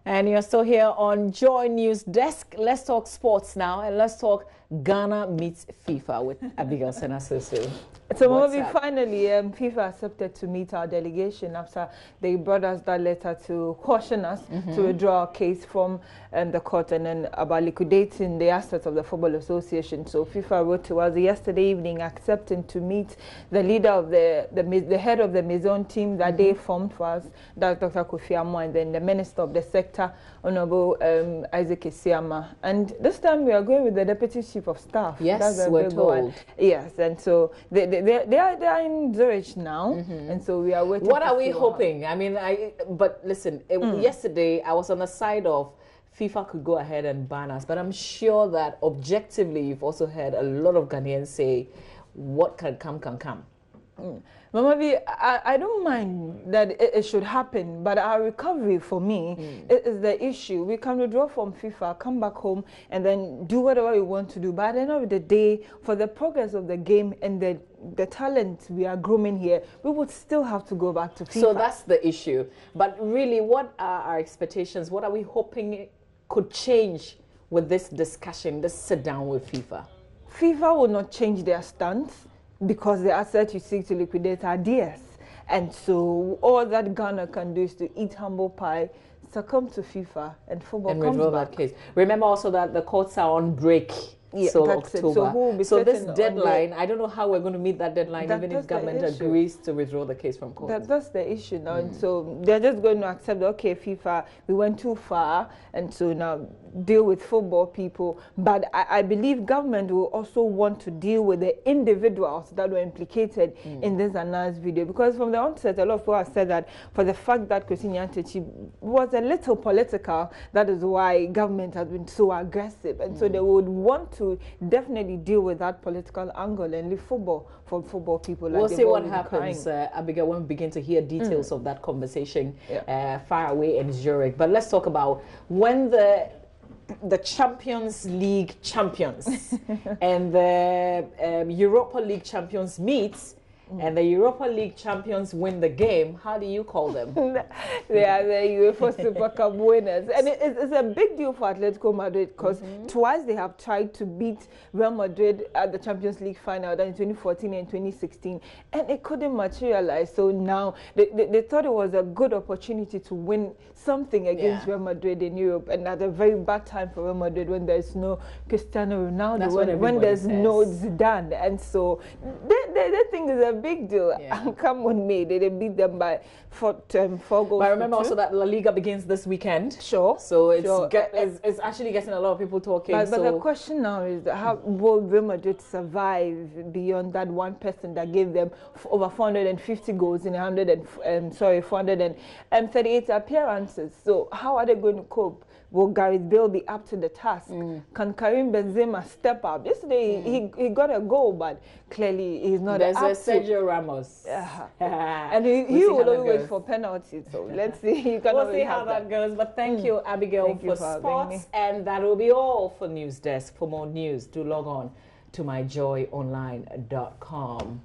And you're still here on Joy News Desk. Let's talk sports now, and let's talk Ghana meets FIFA with Abigail Senasisu. So finally, FIFA accepted to meet our delegation after they brought us that letter to caution us to withdraw our case from the court and then about liquidating the assets of the Football Association. So FIFA wrote to us yesterday evening accepting to meet the leader of the head of the Maison team that they formed for us, that's Dr. Kofi Amo, and then the minister of the sector, Honorable Isaac Isiama. And this time we are going with the deputy chief of staff. Yes, we're told. Yes, and so they are in Zurich now, and so we are waiting. What are we hoping? I mean, but listen, yesterday I was on the side of FIFA could go ahead and ban us, but I'm sure that objectively you've also heard a lot of Ghanaians say, what can come, can come. Mama B, I don't mind that it should happen, but our recovery for me is the issue. We can withdraw from FIFA, come back home, and then do whatever we want to do. But at the end of the day, for the progress of the game and the talent we are grooming here, we would still have to go back to FIFA. So that's the issue. But really, what are our expectations? What are we hoping could change with this discussion, this sit down with FIFA? FIFA will not change their stance, because the assets you seek to liquidate are theirs. And so all that Ghana can do is to eat humble pie, succumb to FIFA, and football comes withdraw back. That case. Remember also that the courts are on break. Yeah, so that's October. It. So this deadline, I don't know how we're going to meet that deadline, even if government agrees to withdraw the case from court. That's the issue now. And so they're just going to accept, okay, FIFA, we went too far, and so now deal with football people. But I believe government will also want to deal with the individuals that were implicated in this announced video. Because from the onset, a lot of people have said that for the fact that Kwesi Nyantakyi was a little political, that is why government has been so aggressive. And so they would want to definitely deal with that political angle and leave football for football people. We'll see what happens, Abigail, when we begin to hear details of that conversation far away in Zurich. But let's talk about when the Champions League champions and the Europa League champions meets, and the Europa League champions win the game. How do you call them? They are the UEFA Super Cup winners. And it's a big deal for Atletico Madrid because twice they have tried to beat Real Madrid at the Champions League final, in 2014 and 2016, and it couldn't materialize. So now they thought it was a good opportunity to win something against Real Madrid in Europe, and at a very bad time for Real Madrid when there's no Cristiano Ronaldo, when there's no Zidane. And so they think it's a big deal. And come on me, they beat them by 4 goals. But remember also that La Liga begins this weekend. Sure. So it's actually getting a lot of people talking. But the question now is how will Real Madrid survive beyond that one person that gave them over 450 goals in 438 appearances? So how are they going to cope? Will Gareth Bale be up to the task? Can Karim Benzema step up? Yesterday he got a goal, but clearly he's not up to. There's a Sergio Ramos. And he will always wait for penalties. So let's see. We'll see how that goes. But thank you, Abigail, for sports. And that will be all for News Desk. For more news, do log on to myjoyonline.com.